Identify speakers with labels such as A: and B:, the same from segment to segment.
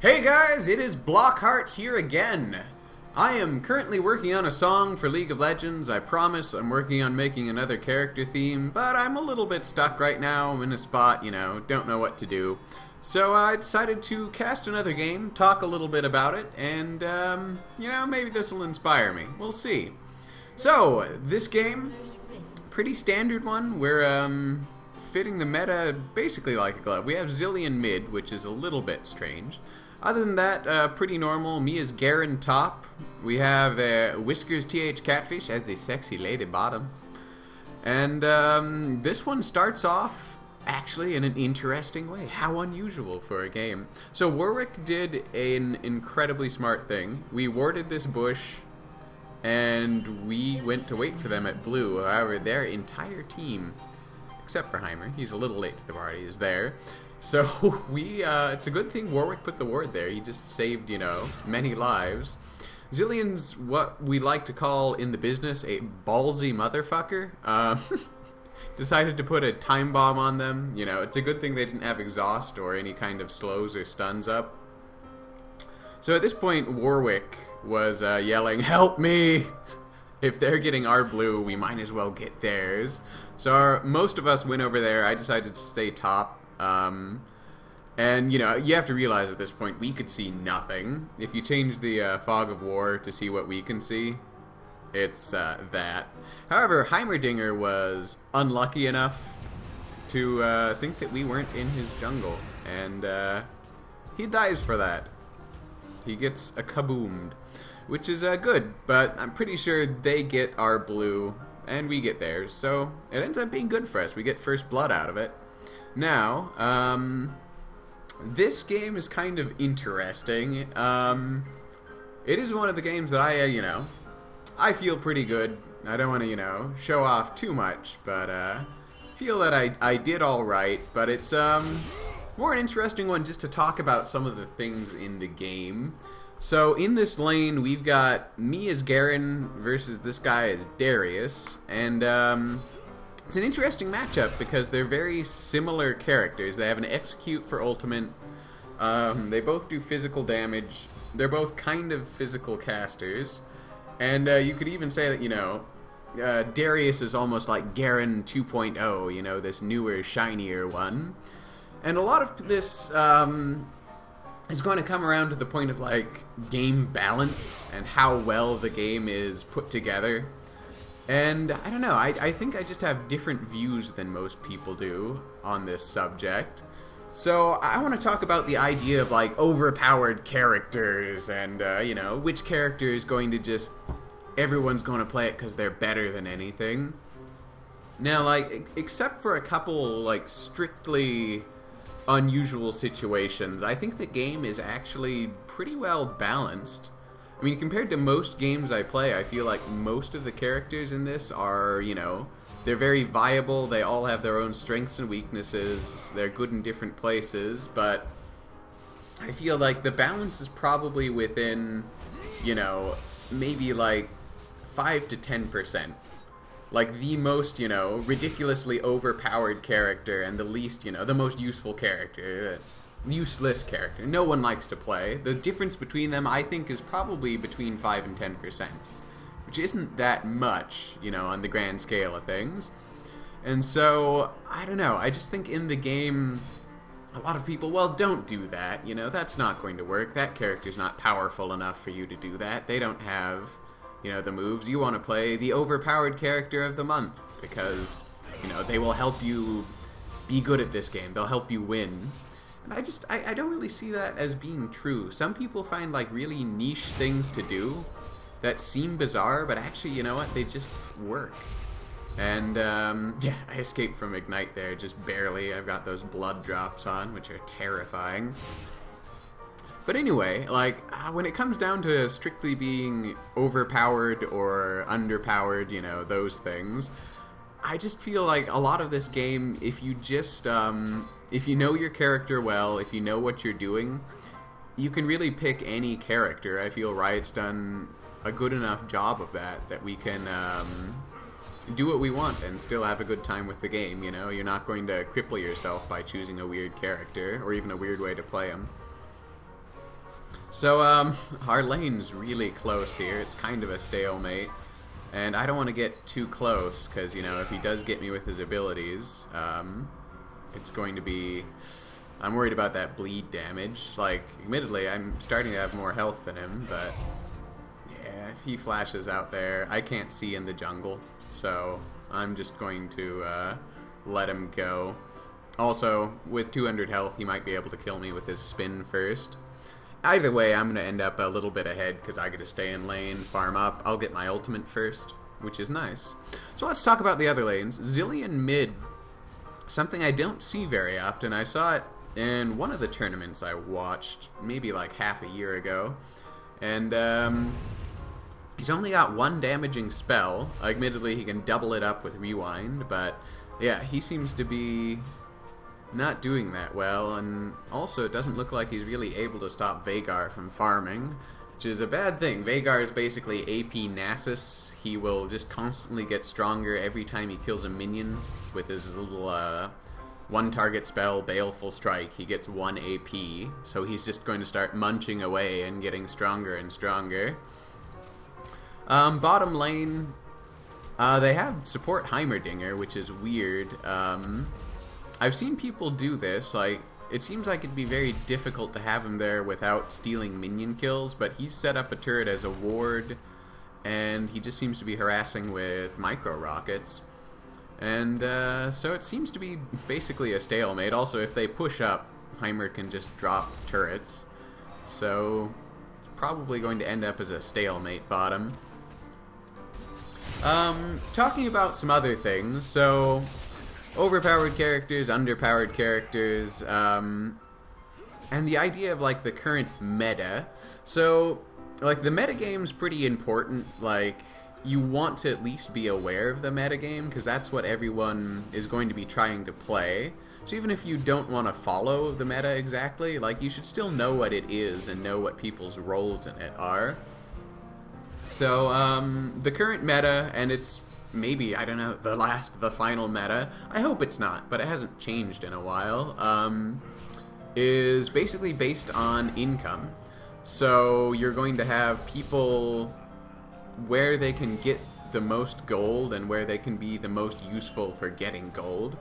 A: Hey guys, it is Blockheart here again. I am currently working on a song for League of Legends. I promise I'm working on making another character theme, but I'm a little bit stuck right now. I'm in a spot, don't know what to do. So I decided to cast another game, talk a little bit about it, and, maybe this will inspire me. We'll see. So, this game, pretty standard one. We're, fitting the meta basically like a glove. We have Zillion mid, which is a little bit strange. Other than that, pretty normal. Me as Garen top. We have Whiskers TH Catfish as the sexy lady bottom. And this one starts off actually in an interesting way. How unusual for a game. So Warwick did an incredibly smart thing. We warded this bush and we went to wait for them at blue. However, their entire team, except for Heimer, he's a little late to the party, is there. So it's a good thing Warwick put the ward there. He just saved, many lives. Zillion's what we like to call in the business a ballsy motherfucker. Decided to put a time bomb on them. It's a good thing they didn't have exhaust or any kind of slows or stuns up. So at this point, Warwick was yelling, "Help me!" If they're getting our blue, we might as well get theirs. So most of us went over there. I decided to stay top. And, you have to realize at this point, we could see nothing. If you change the fog of war to see what we can see, it's that. However, Heimerdinger was unlucky enough to think that we weren't in his jungle. And he dies for that. He gets a kaboomed, which is good, but I'm pretty sure they get our blue and we get theirs. So it ends up being good for us. We get first blood out of it. Now, this game is kind of interesting. It is one of the games that I feel pretty good. I don't want to, show off too much, but feel that I did all right. But it's more an interesting one just to talk about some of the things in the game. So in this lane, we've got me as Garen versus this guy as Darius, and it's an interesting matchup because they're very similar characters. They have an execute for ultimate. They both do physical damage. They're both kind of physical casters. And you could even say that, Darius is almost like Garen 2.0, this newer, shinier one. And a lot of this is going to come around to the point of, game balance and how well the game is put together. And I don't know, I think I just have different views than most people do on this subject. So I want to talk about the idea of overpowered characters and, which character is going to just, everyone's going to play it because they're better than anything. Now, except for a couple, strictly unusual situations, I think the game is actually pretty well balanced. I mean, compared to most games I play, I feel like most of the characters in this are, they're very viable, they all have their own strengths and weaknesses, they're good in different places, but I feel like the balance is probably within, maybe 5 to 10%. The most, ridiculously overpowered character and the least, the most useful character. Useless character. No one likes to play. The difference between them, I think, is probably between 5 and 10%, which isn't that much, on the grand scale of things. And so, I don't know, I just think in the game, a lot of people, well, don't do that, that's not going to work. That character's not powerful enough for you to do that. They don't have, the moves. You want to play the overpowered character of the month, because, they will help you be good at this game. They'll help you win. And I don't really see that as being true. Some people find really niche things to do that seem bizarre, but actually, they just work. And yeah, I escaped from Ignite there just barely. I've got those blood drops on, which are terrifying. But anyway, when it comes down to strictly being overpowered or underpowered, those things, I just feel like a lot of this game, if you just if you know your character well, if you know what you're doing, you can really pick any character. I feel Riot's done a good enough job of that we can do what we want and still have a good time with the game, You're not going to cripple yourself by choosing a weird character or even a weird way to play him. So, our lane's really close here. It's kind of a stalemate. And I don't want to get too close, because, you know, if he does get me with his abilities, it's going to be... I'm worried about that bleed damage. Like, admittedly, I'm starting to have more health than him, but... yeah, if he flashes out there, I can't see in the jungle. So, I'm just going to, let him go. Also, with 200 health, he might be able to kill me with his spin first. Either way, I'm going to end up a little bit ahead because I get to stay in lane, farm up. I'll get my ultimate first, which is nice. So let's talk about the other lanes. Zilean mid, something I don't see very often. I saw it in one of the tournaments I watched, maybe like half a year ago. And he's only got one damaging spell. Admittedly, he can double it up with rewind, but yeah, he seems to be... not doing that well, and also it doesn't look like he's really able to stop Veigar from farming, which is a bad thing. Veigar is basically AP Nasus. He will just constantly get stronger every time he kills a minion with his little one target spell, Baleful Strike. He gets 1 AP, so he's just going to start munching away and getting stronger and stronger. Bottom lane, they have support Heimerdinger, which is weird. I've seen people do this, like, it seems like it'd be very difficult to have him there without stealing minion kills, but he's set up a turret as a ward, and he just seems to be harassing with micro rockets. And, so it seems to be basically a stalemate. Also, if they push up, Heimer can just drop turrets. So, it's probably going to end up as a stalemate bottom. Talking about some other things, so... overpowered characters, underpowered characters, and the idea of, like, the current meta. So, like, the metagame's pretty important. Like, you want to at least be aware of the metagame, because that's what everyone is going to be trying to play. So even if you don't want to follow the meta exactly, like, you should still know what it is and know what people's roles in it are. So, the current meta, and it's maybe, I don't know, the final meta, I hope it's not, but it hasn't changed in a while, is basically based on income. So you're going to have people where they can get the most gold and where they can be the most useful for getting gold.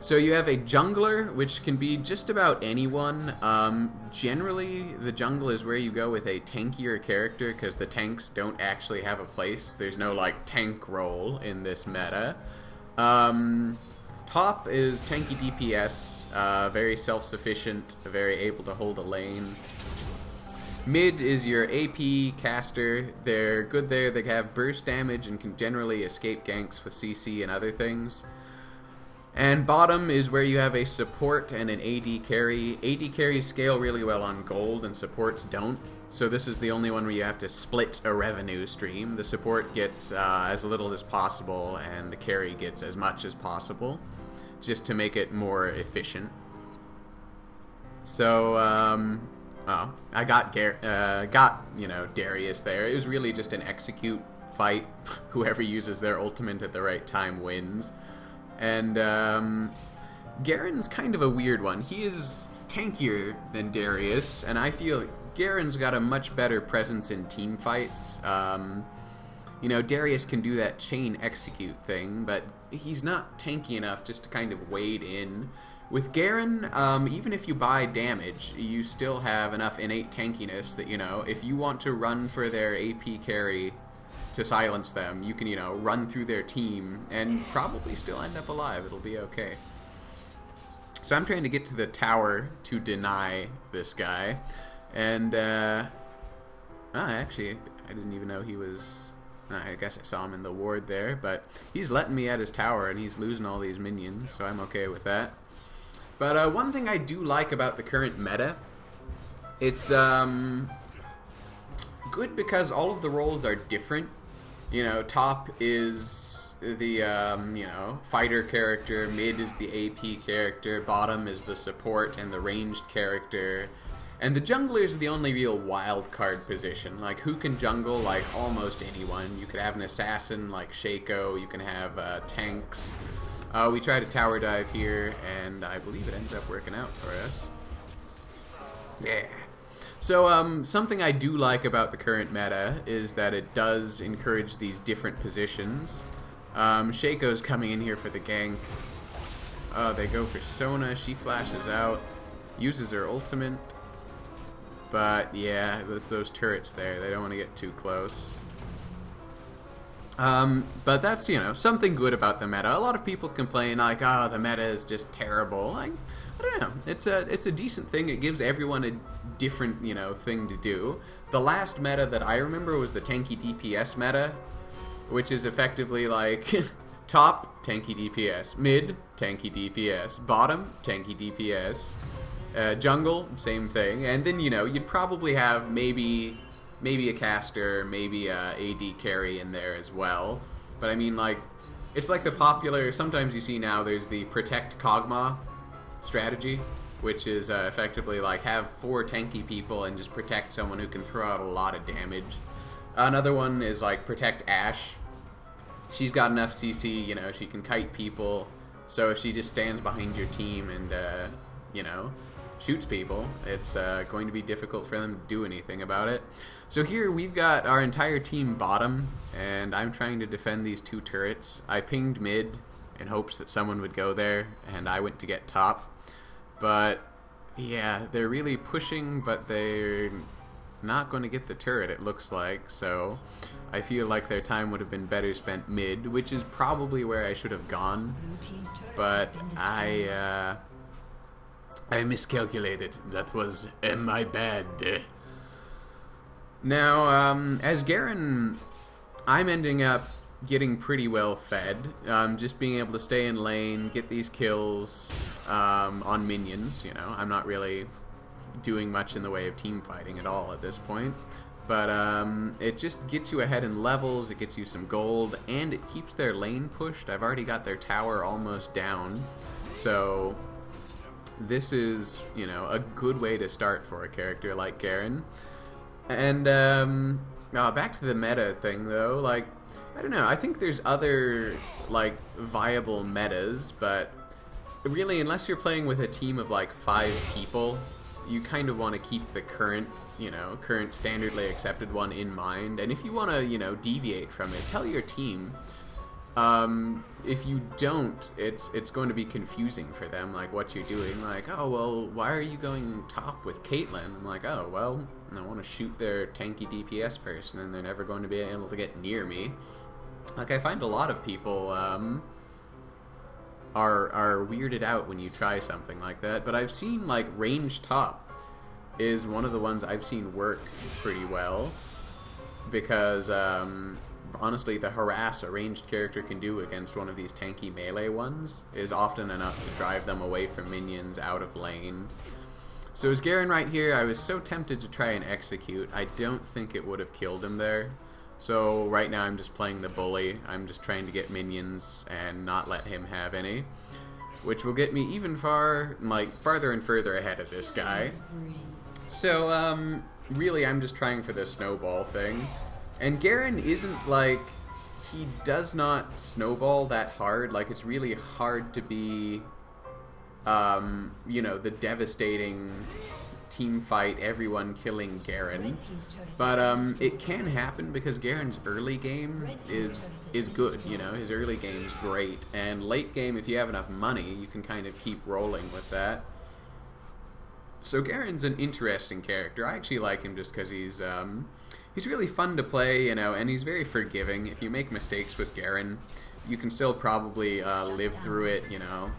A: So you have a jungler, which can be just about anyone. Generally, the jungle is where you go with a tankier character, because the tanks don't actually have a place. There's no, like, tank role in this meta. Top is tanky DPS, very self-sufficient, very able to hold a lane. Mid is your AP caster. They're good there. They have burst damage and can generally escape ganks with CC and other things. And bottom is where you have a support and an AD carry. AD carries scale really well on gold, and supports don't. So this is the only one where you have to split a revenue stream. The support gets as little as possible, and the carry gets as much as possible, just to make it more efficient. So, I got you know, Darius there. It was really just an execute fight. Whoever uses their ultimate at the right time wins. And Garen's kind of a weird one. He is tankier than Darius, and I feel Garen's got a much better presence in team fights. You know, Darius can do that chain execute thing, but he's not tanky enough just to kind of wade in. With Garen, even if you buy damage, you still have enough innate tankiness that, you know, if you want to run for their AP carry to silence them, you can, you know, run through their team and probably still end up alive. It'll be okay. So I'm trying to get to the tower to deny this guy. And, actually, I didn't even know he was... I guess I saw him in the ward there, but he's letting me at his tower, and he's losing all these minions, so I'm okay with that. But one thing I do like about the current meta, it's good because all of the roles are different. You know, top is the, you know, fighter character, mid is the AP character, bottom is the support and the ranged character, and the jungler is the only real wild card position. Like, who can jungle? Like, almost anyone. You could have an assassin like Shaco, you can have tanks. We tried a tower dive here, and I believe it ends up working out for us. Yeah. So, something I do like about the current meta is that it does encourage these different positions. Shaco's coming in here for the gank. Oh, they go for Sona. She flashes out, uses her ultimate. But, yeah, those turrets there. They don't want to get too close. But that's, you know, something good about the meta. A lot of people complain, like, oh, the meta is just terrible. Like, I don't know. It's a decent thing. It gives everyone a different, you know, thing to do. The last meta that I remember was the tanky DPS meta, which is effectively like top, tanky DPS, mid, tanky DPS, bottom, tanky DPS, jungle, same thing, and then, you know, you'd probably have maybe a caster, maybe a AD carry in there as well. But I mean, like, it's like the popular, sometimes you see now there's the protect Kog'Maw strategy, which is effectively like have 4 tanky people and just protect someone who can throw out a lot of damage. Another one is like protect Ashe. She's got enough CC, you know, she can kite people, so if she just stands behind your team and, you know, shoots people, it's going to be difficult for them to do anything about it. So here we've got our entire team bottom, and I'm trying to defend these 2 turrets. I pinged mid in hopes that someone would go there, and I went to get top. But, yeah, they're really pushing, but they're not going to get the turret, it looks like, so I feel like their time would have been better spent mid, which is probably where I should have gone, but I miscalculated. That was my bad. Now, as Garen, I'm ending up getting pretty well fed, just being able to stay in lane, get these kills on minions, you know. I'm not really doing much in the way of team fighting at all at this point, but it just gets you ahead in levels, it gets you some gold, and it keeps their lane pushed. I've already got their tower almost down, so this is, you know, a good way to start for a character like Garen. And back to the meta thing though, like, I don't know, I think there's other, like, viable metas, but really, unless you're playing with a team of, like, 5 people, you kind of want to keep the current, you know, current standardly accepted one in mind, and if you want to, you know, deviate from it, tell your team. If you don't, it's going to be confusing for them, like, what you're doing, like, oh, well, why are you going top with Caitlyn? I'm like, oh, well, I want to shoot their tanky DPS person, and they're never going to be able to get near me. Like, I find a lot of people, are weirded out when you try something like that, but I've seen, like, range top is one of the ones I've seen work pretty well, because, honestly, the harass a ranged character can do against one of these tanky melee ones is often enough to drive them away from minions out of lane. So as Garen right here, I was so tempted to try and execute. I don't think it would have killed him there. So right now I'm just playing the bully. I'm just trying to get minions and not let him have any, which will get me even farther and further ahead of this guy. So really I'm just trying for the snowball thing. And Garen isn't, like, he does not snowball that hard. Like, it's really hard to be, you know, the devastating team fight, everyone killing Garen. But it can happen because Garen's early game is good, you know, his early game's great. And late game, if you have enough money, you can kind of keep rolling with that. So Garen's an interesting character. I actually like him just because he's really fun to play, you know, and he's very forgiving. If you make mistakes with Garen, you can still probably live through it, you know.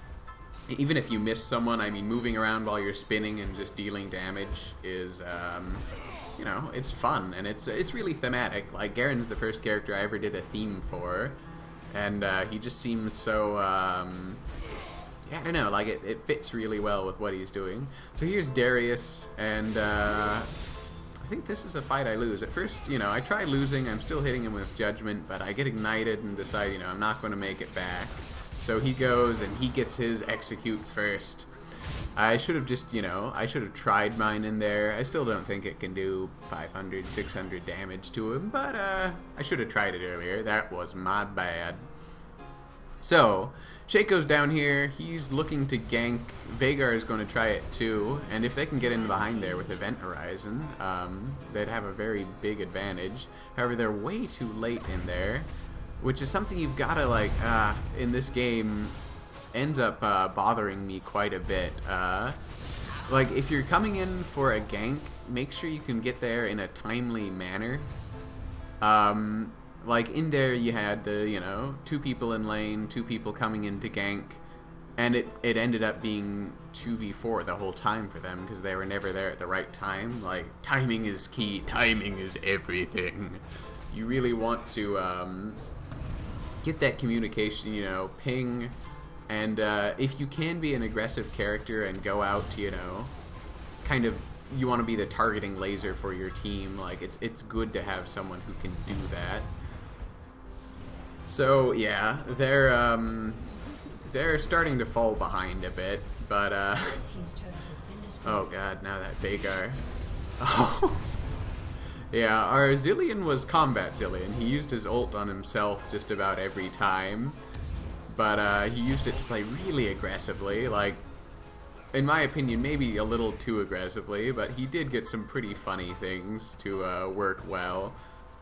A: Even if you miss someone, I mean, moving around while you're spinning and just dealing damage is, you know, it's fun, and it's really thematic. Like, Garen's the first character I ever did a theme for, and he just seems so, yeah, I don't know, like, it fits really well with what he's doing. So here's Darius, and I think this is a fight I lose. At first, you know, I try losing, I'm still hitting him with Judgment, but I get ignited and decide, you know, I'm not going to make it back. So he goes and he gets his execute first. I should have just, you know, I should have tried mine in there. I still don't think it can do 500, 600 damage to him, but I should have tried it earlier. That was my bad. So, Shaco's down here, he's looking to gank, Veigar is going to try it too, and if they can get in behind there with Event Horizon, they'd have a very big advantage. However, they're way too late in there, which is something you've got to, like, in this game, ends up bothering me quite a bit. Like, if you're coming in for a gank, make sure you can get there in a timely manner. Like, in there you had the, you know, 2 people in lane, 2 people coming in to gank, and it ended up being 2v4 the whole time for them, because they were never there at the right time. Like, timing is key, timing is everything. You really want to, get that communication, you know, ping, and, if you can be an aggressive character and go out to, you know, kind of, you want to be the targeting laser for your team, like, it's good to have someone who can do that. So, yeah, they're starting to fall behind a bit, but, oh god, now that Veigar. Oh. Yeah, our Zilean was combat Zilean. He used his ult on himself just about every time, but, he used it to play really aggressively, like, in my opinion, maybe a little too aggressively, but he did get some pretty funny things to, work well.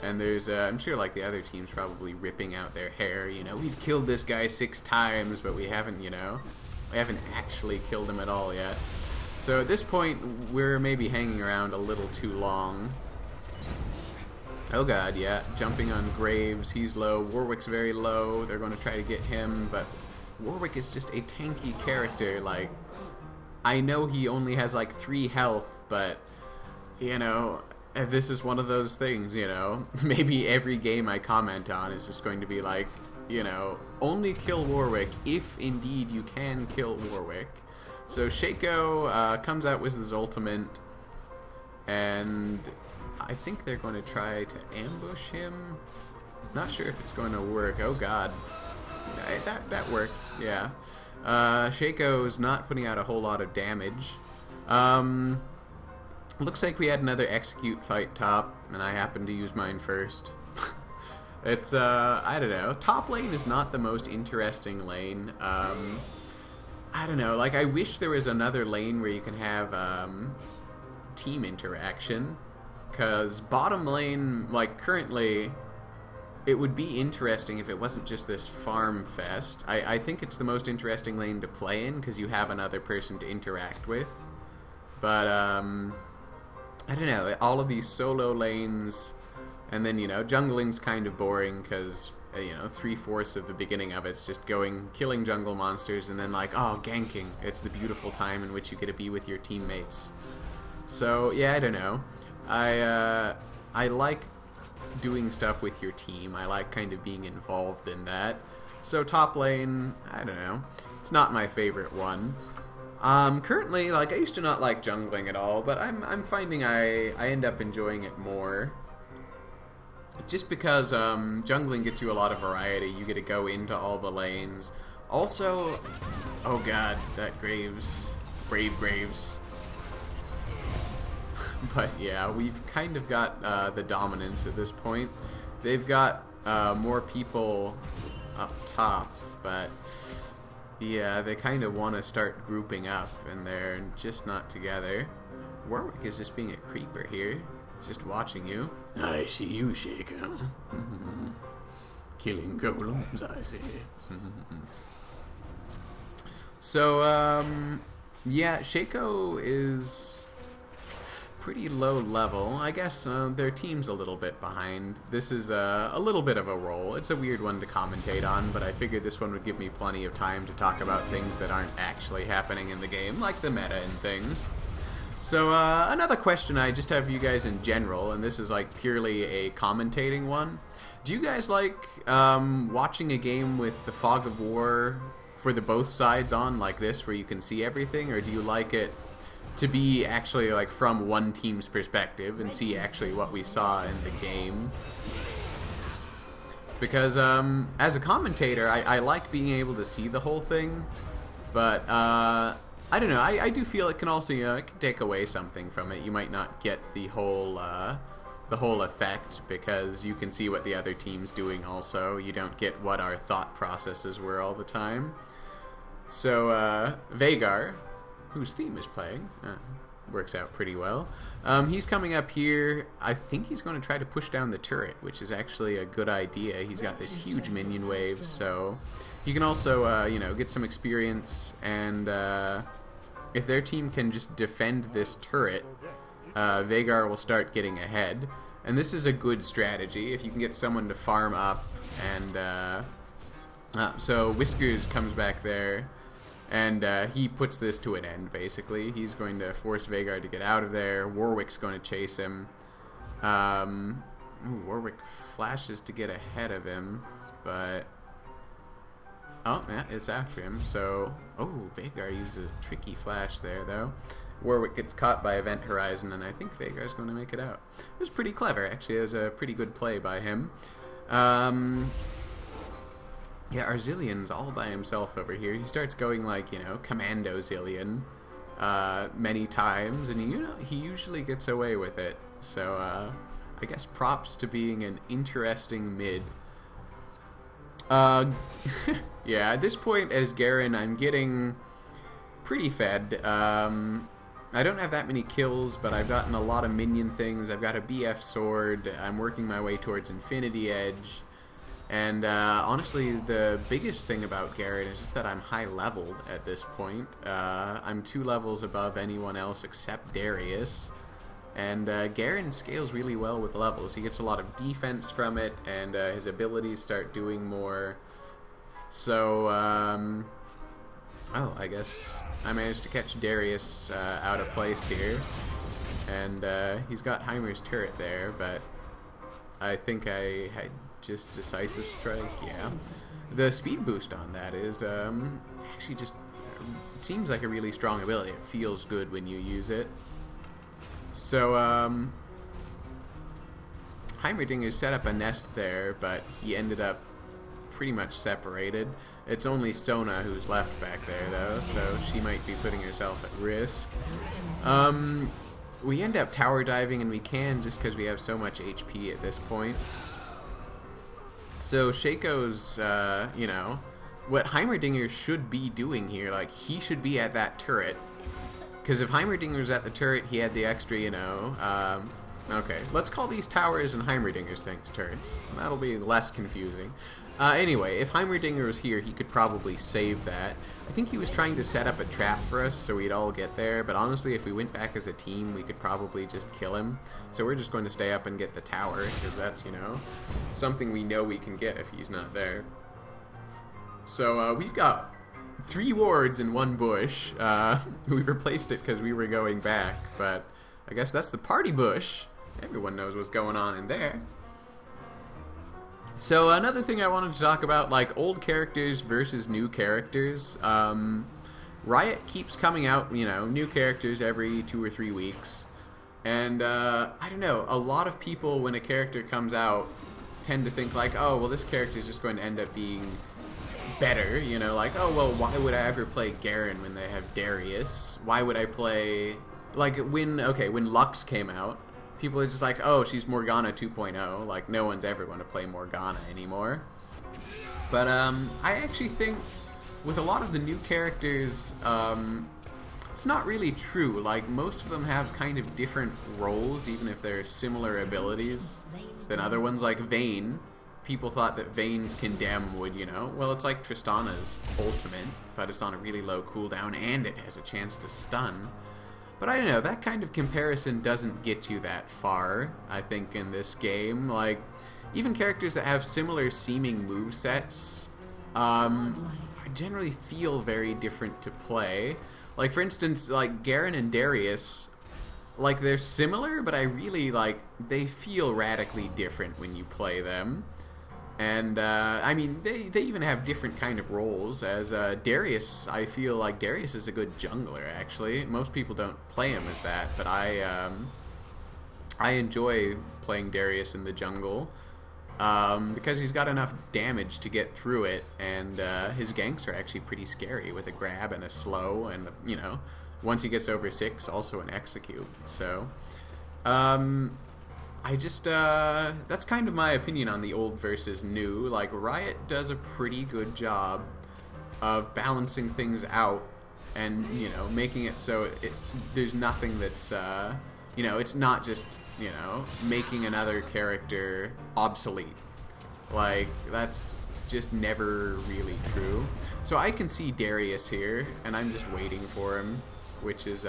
A: And there's, I'm sure, like, the other team's probably ripping out their hair, you know, we've killed this guy 6 times, but we haven't, you know, we haven't actually killed him at all yet. So at this point, we're maybe hanging around a little too long. Oh god, yeah, jumping on Graves, he's low, Warwick's very low, they're going to try to get him, but Warwick is just a tanky character, like, I know he only has, like, 3 health, but, you know, this is one of those things, you know, maybe every game I comment on is just going to be like, you know, only kill Warwick if indeed you can kill Warwick. So Shaco comes out with his ultimate, and I think they're going to try to ambush him. Not sure if it's going to work. Oh god, that worked, yeah. Shaco's not putting out a whole lot of damage. Looks like we had another execute fight top, and I happened to use mine first. It's, I don't know. Top lane is not the most interesting lane. I don't know, like, I wish there was another lane where you can have, team interaction. Because bottom lane, like, currently, it would be interesting if it wasn't just this farm fest. I think it's the most interesting lane to play in, because you have another person to interact with. But, I don't know, all of these solo lanes, and then, you know, jungling's kind of boring, because, you know, 3/4 of the beginning of it's just killing jungle monsters, and then, like, oh, ganking. It's the beautiful time in which you get to be with your teammates. So, yeah, I don't know. I like doing stuff with your team. I like kind of being involved in that. So top lane, I don't know. It's not my favorite one. Currently, like, I used to not like jungling at all, but I'm finding I end up enjoying it more. Just because jungling gets you a lot of variety. You get to go into all the lanes. Also, oh god, that Graves. Brave Graves. But yeah, we've kind of got the dominance at this point. They've got more people up top, but yeah, they kind of want to start grouping up, and they're just not together. Warwick is just being a creeper here. He's just watching you. I see you, Shaco. Killing golems, I see. So, yeah, Shaco is pretty low level. I guess their team's a little bit behind. This is a little bit of a roll. It's a weird one to commentate on, but I figured this one would give me plenty of time to talk about things that aren't actually happening in the game, like the meta and things. So another question I just have for you guys in general, and this is like purely a commentating one. Do you guys like watching a game with the fog of war for the both sides on like this, where you can see everything, or do you like it to be actually like from one team's perspective and see actually what we saw in the game? Because as a commentator, I like being able to see the whole thing, but I don't know, I do feel it can also, you know, it can take away something from it. You might not get the whole the whole effect, because you can see what the other team's doing also. You don't get what our thought processes were all the time. So, Vhagar, whose theme is playing, works out pretty well. He's coming up here. I think he's going to try to push down the turret, which is actually a good idea. He's got this huge minion wave, so you can also, you know, get some experience, and if their team can just defend this turret, Vhagar will start getting ahead. And this is a good strategy if you can get someone to farm up. And so Whiskers comes back there, and he puts this to an end, basically. He's going to force Vhagar to get out of there. Warwick's going to chase him. Warwick flashes to get ahead of him, but... oh, yeah, it's after him. So, oh, Vhagar uses a tricky flash there, though. Warwick gets caught by Event Horizon, and I think Vhagar's going to make it out. It was pretty clever, actually. It was a pretty good play by him. Yeah, our Zillion's all by himself over here. He starts going like, you know, Commando Zillion many times, and you know, he usually gets away with it. So, I guess props to being an interesting mid. Yeah, at this point as Garen, I'm getting pretty fed. I don't have that many kills, but I've gotten a lot of minion things. I've got a BF sword. I'm working my way towards Infinity Edge. And honestly, the biggest thing about Garen is just that I'm high leveled at this point. I'm 2 levels above anyone else except Darius. And Garen scales really well with levels. He gets a lot of defense from it, and his abilities start doing more. So, oh, I guess I managed to catch Darius out of place here. And he's got Heimer's turret there, but I think I had just Decisive Strike, yeah. The speed boost on that is actually just seems like a really strong ability. It feels good when you use it. So, Heimerdinger set up a nest there, but he ended up pretty much separated. It's only Sona who's left back there, though, so she might be putting herself at risk. We end up tower diving, and we can just because we have so much HP at this point. So Shaco's, you know, what Heimerdinger should be doing here, like, he should be at that turret. Because if Heimerdinger's at the turret, he had the extra, you know, okay, let's call these towers and Heimerdinger's things turrets. That'll be less confusing. Anyway, if Heimerdinger was here, he could probably save that. I think he was trying to set up a trap for us so we'd all get there, but honestly, if we went back as a team, we could probably just kill him. So we're just going to stay up and get the tower, because that's, you know, something we know we can get if he's not there. So, we've got 3 wards in 1 bush. We replaced it because we were going back, but I guess that's the party bush. Everyone knows what's going on in there. So another thing I wanted to talk about, like old characters versus new characters. Riot keeps coming out, you know, new characters every 2 or 3 weeks. And I don't know, a lot of people when a character comes out tend to think like, oh, well, this character is just going to end up being better, you know, like, oh, well, why would I ever play Garen when they have Darius? Why would I play, like, when Lux came out, people are just like, oh, she's Morgana 2.0, like, no one's ever going to play Morgana anymore. But, I actually think, with a lot of the new characters, it's not really true. Like, most of them have kind of different roles, even if they're similar abilities than other ones, like Vayne. People thought that Vayne's Condemn would, you know, well, it's like Tristana's ultimate, but it's on a really low cooldown, and it has a chance to stun. But I don't know, that kind of comparison doesn't get you that far, I think, in this game. Like, even characters that have similar seeming movesets generally feel very different to play. Like, for instance, like, Garen and Darius, like, they're similar, but I really, like, they feel radically different when you play them. And, I mean, they even have different kind of roles. As Darius, I feel like Darius is a good jungler, actually. Most people don't play him as that, but I enjoy playing Darius in the jungle. Because he's got enough damage to get through it, and his ganks are actually pretty scary with a grab and a slow, and, you know, once he gets over 6, also an execute. So, I just, that's kind of my opinion on the old versus new. Like, Riot does a pretty good job of balancing things out and, you know, making it so there's nothing that's, you know, it's not just, you know, making another character obsolete. Like, that's just never really true. So I can see Darius here, and I'm just waiting for him, which is,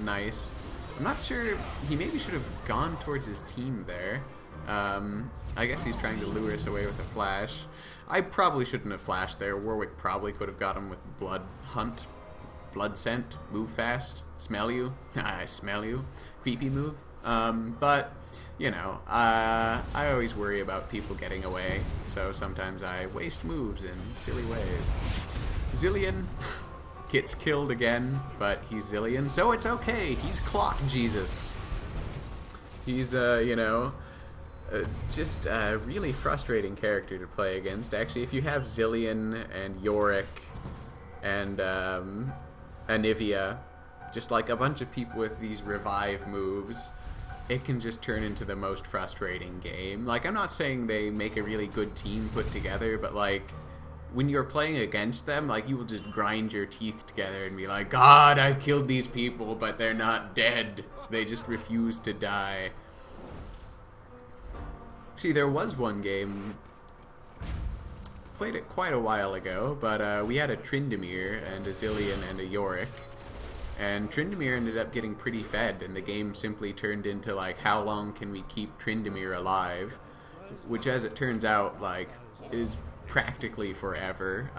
A: nice. I'm not sure, he maybe should have gone towards his team there. I guess he's trying to lure us away with a flash. I probably shouldn't have flashed there. Warwick probably could have got him with Blood Hunt. Blood Scent, move fast, smell you. I smell you. Creepy move. But, you know, I always worry about people getting away, so sometimes I waste moves in silly ways. Zillion gets killed again, but he's Zillion, so it's okay. He's Clock Jesus. He's, you know, just a really frustrating character to play against. Actually, if you have Zillion and Yorick and Anivia, just like a bunch of people with these revive moves, it can just turn into the most frustrating game. Like, I'm not saying they make a really good team put together, but like, when you're playing against them, like, you will just grind your teeth together and be like, God, I've killed these people, but they're not dead. They just refuse to die. See, there was one game, played it quite a while ago, but we had a Tryndamere and a Zillion and a Yorick, and Tryndamere ended up getting pretty fed, and the game simply turned into, like, how long can we keep Tryndamere alive, which, as it turns out, like, is practically forever.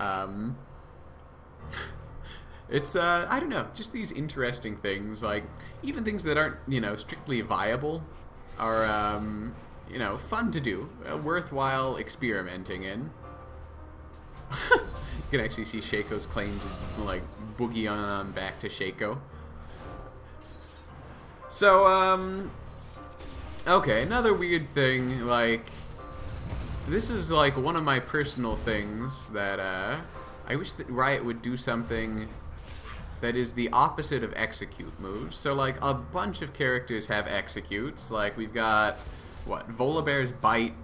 A: It's, I don't know, just these interesting things, like, even things that aren't, you know, strictly viable are, you know, fun to do, worthwhile experimenting in. You can actually see Shaco's claim to, like, boogie on back to Shaco. So, okay, another weird thing, like, this is, like, one of my personal things that, I wish that Riot would do something that is the opposite of execute moves. So, like, a bunch of characters have executes. Like, we've got, what, Volibear's Bite,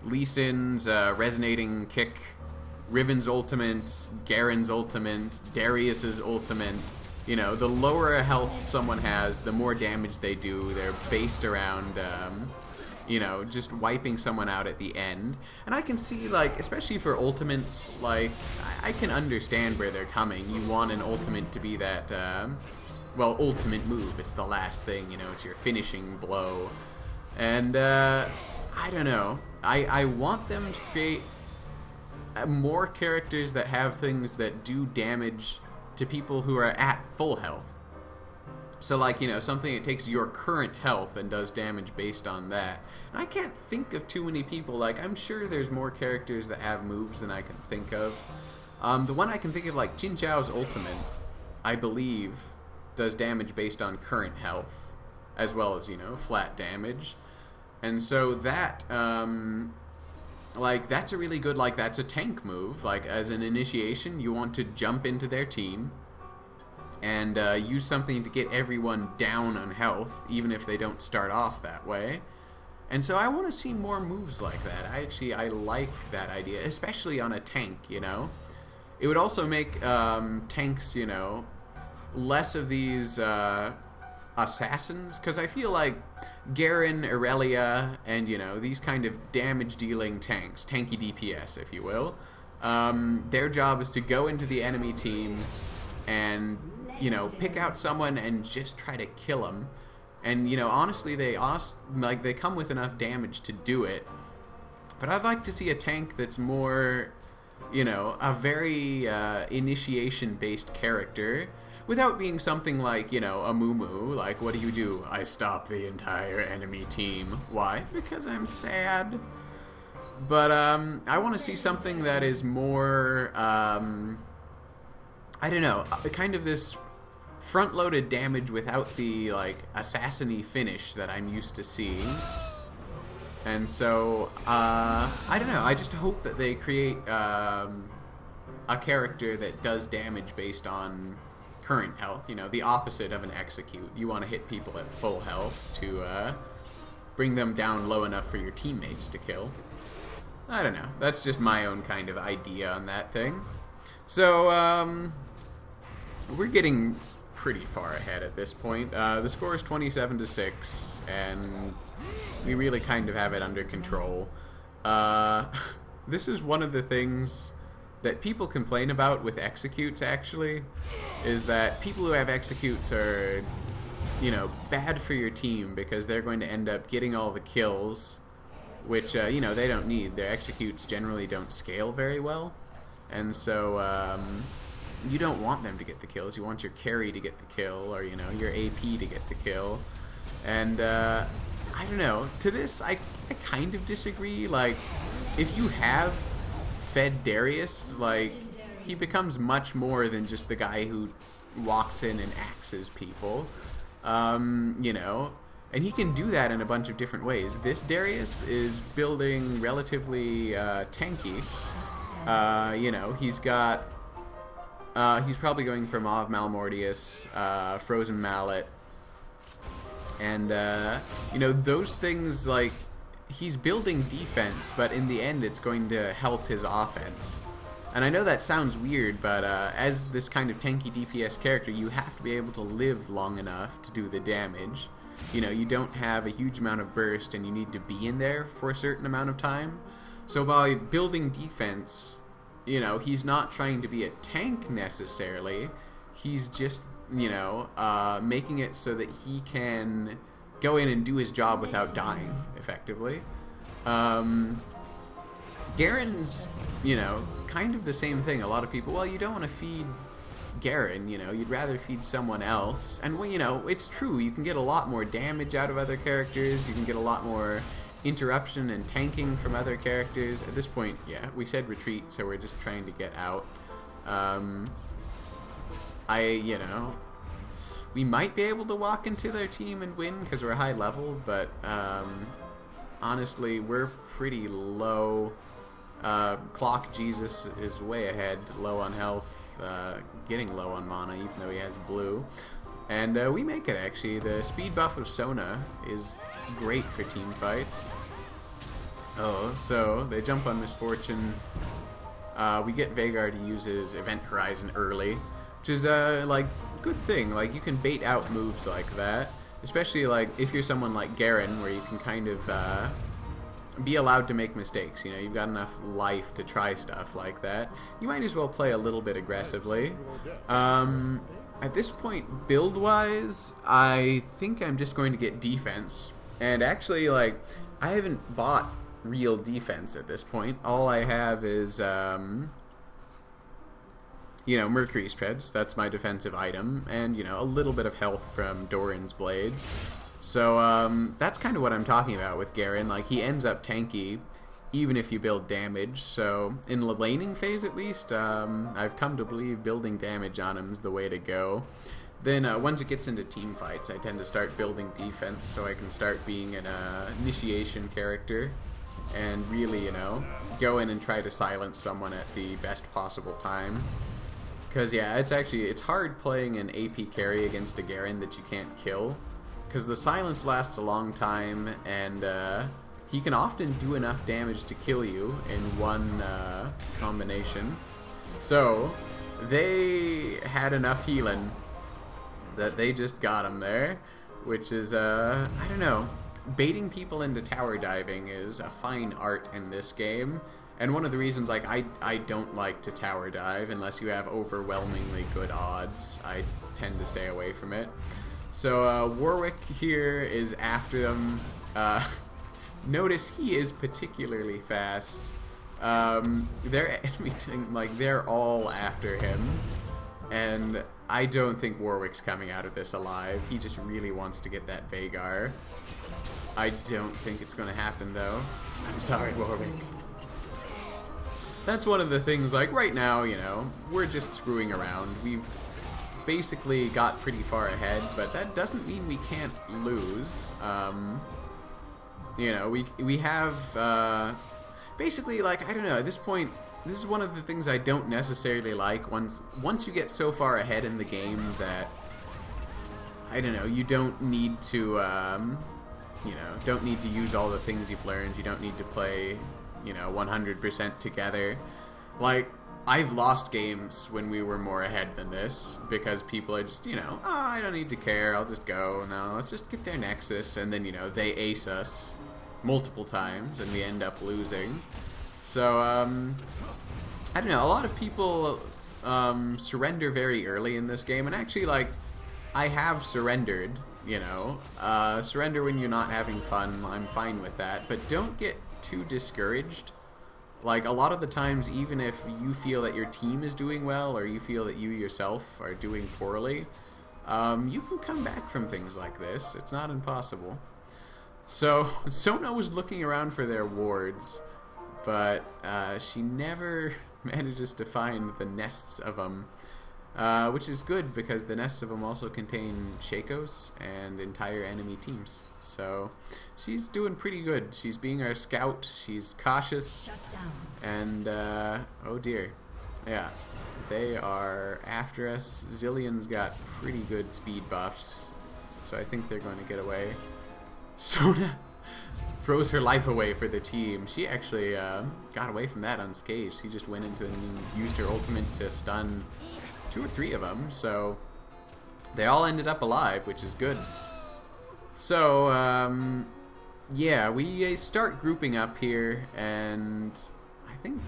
A: Lee Sin's Resonating Kick, Riven's ultimate, Garen's ultimate, Darius's ultimate. You know, the lower health someone has, the more damage they do. They're based around, you know, just wiping someone out at the end. And I can see, like, especially for ultimates, like, I can understand where they're coming. You want an ultimate to be that, well, ultimate move. It's the last thing, you know, it's your finishing blow. And, I don't know. I want them to create more characters that have things that do damage to people who are at full health. So, like, you know, something that takes your current health and does damage based on that. And I can't think of too many people. Like, I'm sure there's more characters that have moves than I can think of. The one I can think of, like, Jin Zhao's ultimate, I believe, does damage based on current health, as well as, you know, flat damage. And so that, like, that's a really good, like, that's a tank move. Like, as an initiation, you want to jump into their team and use something to get everyone down on health, even if they don't start off that way. And so I want to see more moves like that. I like that idea, especially on a tank, you know? It would also make tanks, you know, less of these assassins, because I feel like Garen, Irelia, and, you know, these kind of damage-dealing tanks, tanky DPS, if you will, their job is to go into the enemy team and, you know, pick out someone and just try to kill them. And, you know, honestly, they come with enough damage to do it. But I'd like to see a tank that's more, you know, a very initiation-based character, without being something like, you know, a ummm. Like, what do? I stop the entire enemy team. Why? Because I'm sad. But, I want to see something that is more, I don't know, kind of this front-loaded damage without the, like, assassin-y finish that I'm used to seeing. And so, I don't know, I just hope that they create, a character that does damage based on current health, you know, the opposite of an execute. You want to hit people at full health to, bring them down low enough for your teammates to kill. I don't know. That's just my own kind of idea on that thing. So, we're getting pretty far ahead at this point. The score is 27-6, and we really kind of have it under control. This is one of the things that people complain about with executes, actually, is that people who have executes are, you know, bad for your team because they're going to end up getting all the kills, which, you know, they don't need. Their executes generally don't scale very well, and so, you don't want them to get the kills. You want your carry to get the kill, or, you know, your AP to get the kill. And, I don't know. To this, I kind of disagree. Like, if you have fed Darius, like, he becomes much more than just the guy who walks in and axes people. You know, and he can do that in a bunch of different ways. This Darius is building relatively tanky. You know, he's got... he's probably going for Maw of Malmortius, Frozen Mallet, and, you know, those things, like, he's building defense, but in the end it's going to help his offense. And I know that sounds weird, but as this kind of tanky DPS character, you have to be able to live long enough to do the damage. You know, you don't have a huge amount of burst, and you need to be in there for a certain amount of time. So by building defense... You know, he's not trying to be a tank necessarily. He's just, you know, making it so that he can go in and do his job without dying, effectively. Garen's, you know, kind of the same thing. A lot of people, well, you don't want to feed Garen, you know, you'd rather feed someone else. And, well, you know, it's true. You can get a lot more damage out of other characters. You can get a lot more... interruption and tanking from other characters. At this point, yeah, we said retreat, so we're just trying to get out. You know, we might be able to walk into their team and win because we're high level, but honestly, we're pretty low. Clock Jesus is way ahead, low on health, getting low on mana, even though he has blue. And we make it, actually. The speed buff of Sona is great for team fights. Oh, so they jump on Misfortune. We get Veigar to use his Event Horizon early, which is like, good thing. Like, you can bait out moves like that, especially like if you're someone like Garen, where you can kind of be allowed to make mistakes. You know, you've got enough life to try stuff like that. You might as well play a little bit aggressively. At this point, build-wise, I think I'm just going to get defense. And actually, like, I haven't bought real defense at this point. All I have is, you know, Mercury's Treads. That's my defensive item. And, you know, a little bit of health from Doran's Blades. So, that's kind of what I'm talking about with Garen. Like, he ends up tanky, even if you build damage. So, in the laning phase at least, I've come to believe building damage on him is the way to go. Then, once it gets into team fights, I tend to start building defense so I can start being an initiation character and really, you know, go in and try to silence someone at the best possible time. Because, yeah, it's hard playing an AP carry against a Garen that you can't kill, because the silence lasts a long time, and he can often do enough damage to kill you in one combination. So, they had enough healing that they just got him there, which is, I don't know, baiting people into tower diving is a fine art in this game, and one of the reasons, like, I don't like to tower dive unless you have overwhelmingly good odds. I tend to stay away from it. So, Warwick here is after them. Notice he is particularly fast. They're all after him, and I don't think Warwick's coming out of this alive. He just really wants to get that Veigar. I don't think it's going to happen, though. I'm sorry, Warwick. That's one of the things, like, right now, you know, we're just screwing around. We've basically got pretty far ahead, but that doesn't mean we can't lose. You know, we have, basically, like, I don't know, at this point, this is one of the things I don't necessarily like. Once you get so far ahead in the game that, I don't know, you don't need to, you know, don't need to use all the things you've learned. You don't need to play, you know, 100% together. Like, I've lost games when we were more ahead than this because people are just, you know, oh, I don't need to care, I'll just go. No, let's just get their Nexus, and then, you know, they ace us multiple times and we end up losing. So, I don't know, a lot of people surrender very early in this game, and actually, like, I have surrendered, you know. Surrender when you're not having fun, I'm fine with that, but don't get too discouraged. Like, a lot of the times, even if you feel that your team is doing well, or you feel that you yourself are doing poorly, you can come back from things like this. It's not impossible. So, Sona was looking around for their wards, but she never manages to find the nests of them, which is good because the nests of them also contain Shakos and entire enemy teams. So she's doing pretty good. She's being our scout, she's cautious, and oh dear, yeah, they are after us. Zillion's got pretty good speed buffs, so I think they're going to get away. Sona throws her life away for the team. She actually got away from that unscathed. She just went into them and used her ultimate to stun 2 or 3 of them, so they all ended up alive, which is good. So, yeah, we start grouping up here, and I think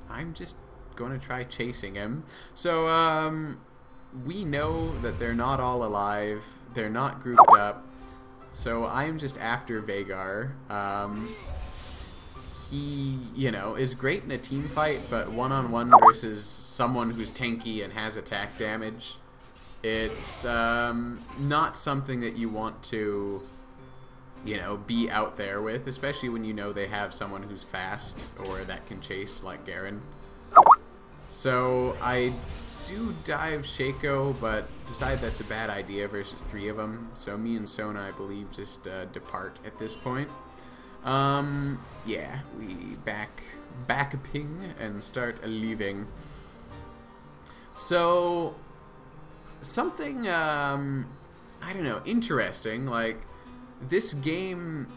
A: I'm just going to try chasing him. So, we know that they're not all alive, they're not grouped up, so I'm just after Veigar. He, you know, is great in a team fight, but one-on-one versus someone who's tanky and has attack damage, it's not something that you want to, you know, be out there with, especially when you know they have someone who's fast or that can chase, like Garen. So I do dive Shaco, but decide that's a bad idea versus 3 of them. So me and Sona, I believe, just depart at this point. Yeah, we back a ping and start leaving. So something, I don't know, interesting, like, this game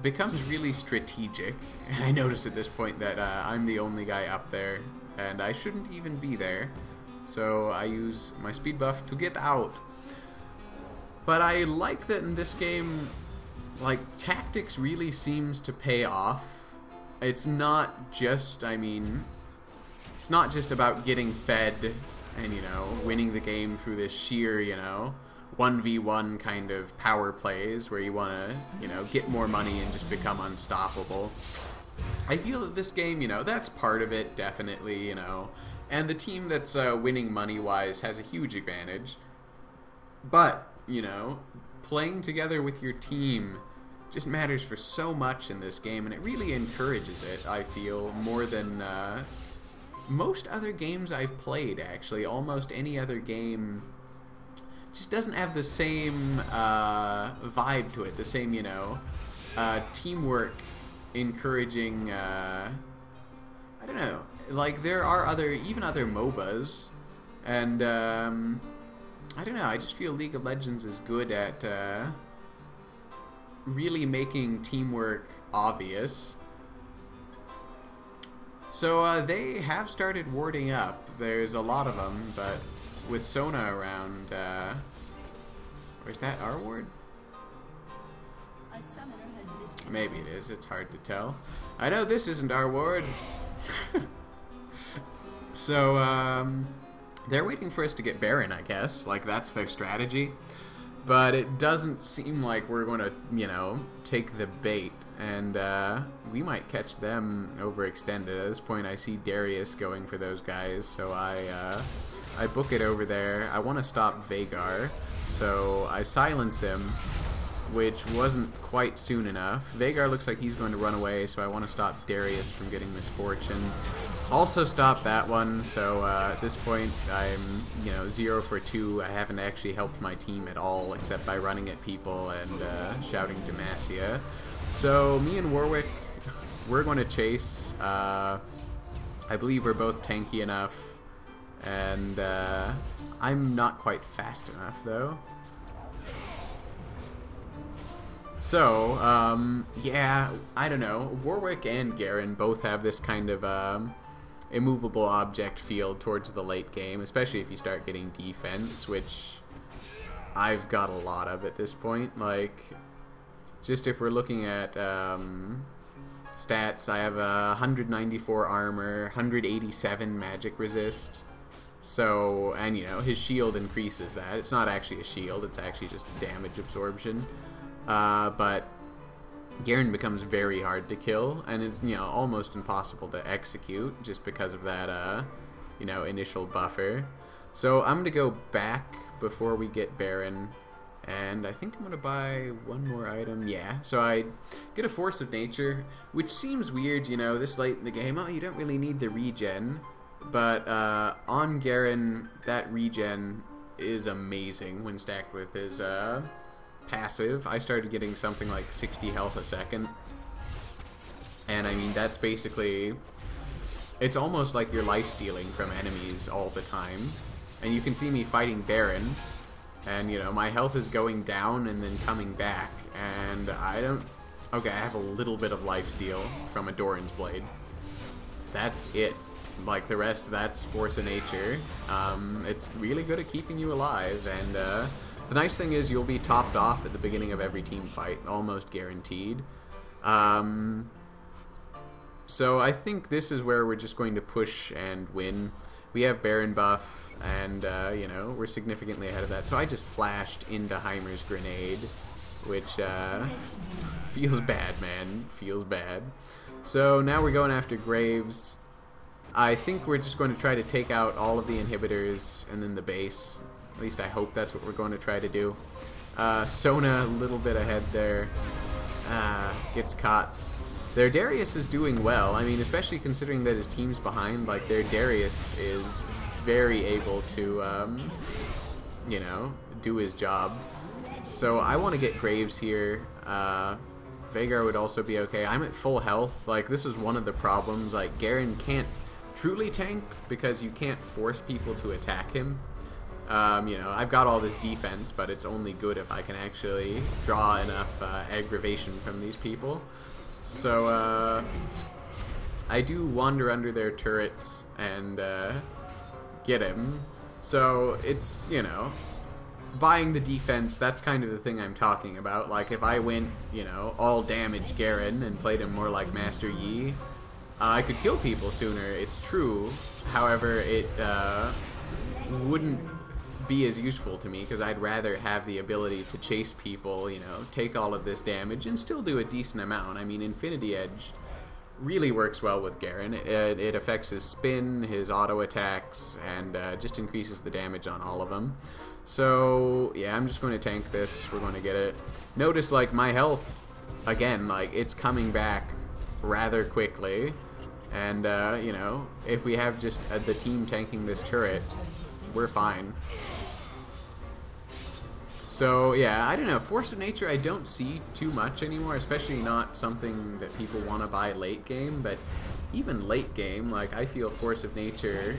A: becomes really strategic, and I notice at this point that I'm the only guy up there, and I shouldn't even be there, so I use my speed buff to get out. But I like that in this game, like, tactics really seems to pay off. It's not just, I mean, it's not just about getting fed and, you know, winning the game through this sheer, you know, 1v1 kind of power plays where you want to, you know, get more money and just become unstoppable. I feel that this game, you know, that's part of it, definitely, you know, and the team that's winning money-wise has a huge advantage. But, you know, playing together with your team just matters for so much in this game, and it really encourages it, I feel, more than most other games I've played, actually. Almost any other game just doesn't have the same vibe to it, the same, you know, teamwork encouraging, I don't know, like, there are even other MOBAs, and I don't know, I just feel League of Legends is good at really making teamwork obvious. So they have started warding up. There's a lot of them, but with Sona around, or is that our ward? Maybe it is, it's hard to tell. I know this isn't our ward. So, they're waiting for us to get Baron, I guess. Like, that's their strategy. But it doesn't seem like we're going to, you know, take the bait. And we might catch them overextended. At this point, I see Darius going for those guys, so I book it over there. I want to stop Veigar, so I silence him, which wasn't quite soon enough. Veigar looks like he's going to run away, so I want to stop Darius from getting Misfortune. Also stop that one, so at this point I'm, you know, 0 for 2. I haven't actually helped my team at all, except by running at people and shouting Demacia. So me and Warwick, we're going to chase. I believe we're both tanky enough, and I'm not quite fast enough, though. So, yeah, I don't know. Warwick and Garen both have this kind of immovable object field towards the late game, especially if you start getting defense, which I've got a lot of at this point. Like, just if we're looking at stats, I have 194 armor, 187 magic resist. So, and you know, his shield increases that. It's not actually a shield, it's actually just damage absorption. But Garen becomes very hard to kill, and is, you know, almost impossible to execute just because of that, you know, initial buffer. So I'm going to go back before we get Baron, and I think I'm going to buy one more item. Yeah, so I get a Force of Nature, which seems weird, you know, this late in the game. Oh, you don't really need the regen. But on Garen, that regen is amazing when stacked with his passive. I started getting something like 60 health a second. And I mean, that's basically... it's almost like you're life-stealing from enemies all the time. And you can see me fighting Baron, and, you know, my health is going down and then coming back. And I don't... okay, I have a little bit of life-steal from a Doran's Blade. That's it. Like the rest, that's Force of Nature. It's really good at keeping you alive, and the nice thing is you'll be topped off at the beginning of every team fight, almost guaranteed. So I think this is where we're just going to push and win. We have Baron buff, and you know, we're significantly ahead of that. So I just flashed into Heimer's grenade, which feels bad, man. Feels bad. So now we're going after Graves. I think we're just going to try to take out all of the inhibitors and then the base. At least I hope that's what we're going to try to do. Sona a little bit ahead there. Gets caught. Their Darius is doing well. I mean, especially considering that his team's behind. Like, their Darius is very able to, you know, do his job. So I want to get Graves here. Vhagar would also be okay. I'm at full health. Like, this is one of the problems. Like, Garen can't truly tank because you can't force people to attack him. You know, I've got all this defense, but it's only good if I can actually draw enough aggravation from these people. So I do wander under their turrets and get him. So it's, you know, buying the defense, that's kind of the thing I'm talking about. Like, if I went, you know, all damage Garen and played him more like Master Yi, I could kill people sooner, it's true. However, it wouldn't be as useful to me because I'd rather have the ability to chase people, you know, take all of this damage and still do a decent amount. I mean, Infinity Edge really works well with Garen. It affects his spin, his auto attacks, and just increases the damage on all of them. So, yeah, I'm just going to tank this. We're going to get it. Notice, like, my health, again, like, it's coming back rather quickly. And, you know, if we have just the team tanking this turret, we're fine. So, yeah, I don't know. Force of Nature I don't see too much anymore, especially not something that people want to buy late game. But even late game, like, I feel Force of Nature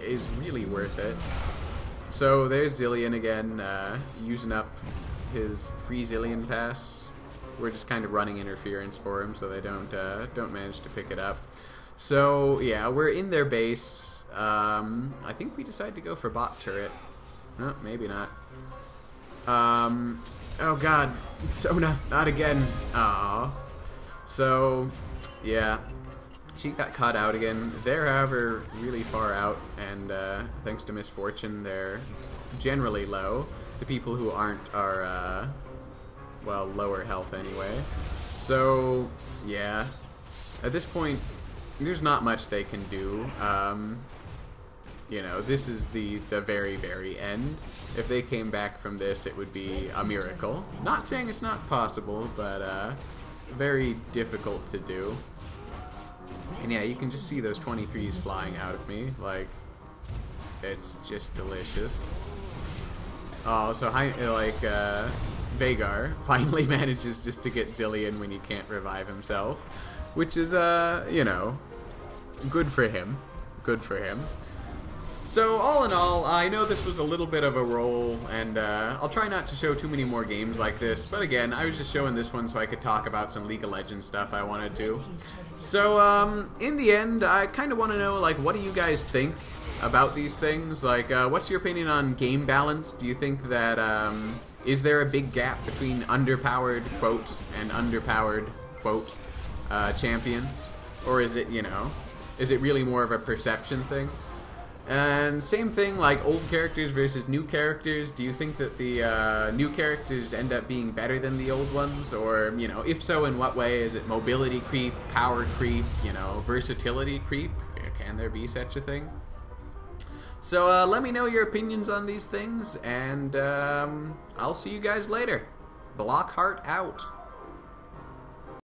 A: is really worth it. So there's Zilean again, using up his free Zilean pass. We're just kind of running interference for him so they don't manage to pick it up. So yeah, we're in their base. I think we decide to go for bot turret. No, maybe not. Oh god, Sona, not again. Aww. So yeah, she got caught out again. They're, however, really far out, and thanks to misfortune, they're generally low. The people who aren't are, well, lower health anyway. So, yeah. At this point, there's not much they can do. You know, this is the very, very end. If they came back from this, it would be a miracle. Not saying it's not possible, but very difficult to do. And yeah, you can just see those 23s flying out of me. Like, it's just delicious. Oh, so Vhagar finally manages just to get Zilean when he can't revive himself. Which is, you know, good for him. Good for him. So, all in all, I know this was a little bit of a roll, and I'll try not to show too many more games like this, but again, I was just showing this one so I could talk about some League of Legends stuff I wanted to. So, in the end, I kind of want to know, like, what do you guys think about these things? Like, what's your opinion on game balance? Do you think that, is there a big gap between underpowered, quote, and underpowered, quote, champions? Or is it, you know, is it really more of a perception thing? And same thing, like old characters versus new characters. Do you think that the new characters end up being better than the old ones? Or, you know, if so, in what way? Is it mobility creep, power creep, you know, versatility creep? Can there be such a thing? So let me know your opinions on these things, and I'll see you guys later. Blockheart out.